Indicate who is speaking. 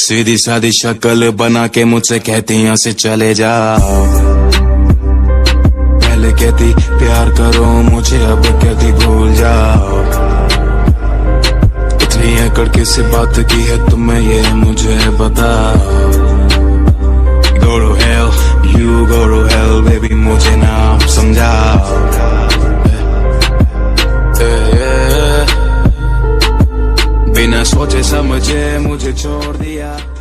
Speaker 1: सीधी सादी शक्ल बना के मुझसे कहती यहाँ से चले जाओ। पहले कहती प्यार करो मुझे, अब कहती भूल जाओ। इतनी एकड़ किसी बात की है तुम्हें ये मुझे बताओ। Go to hell, you go to hell, baby मुझे ना समझाओ। बिना सोचे समझे मुझे छोड़ दिया।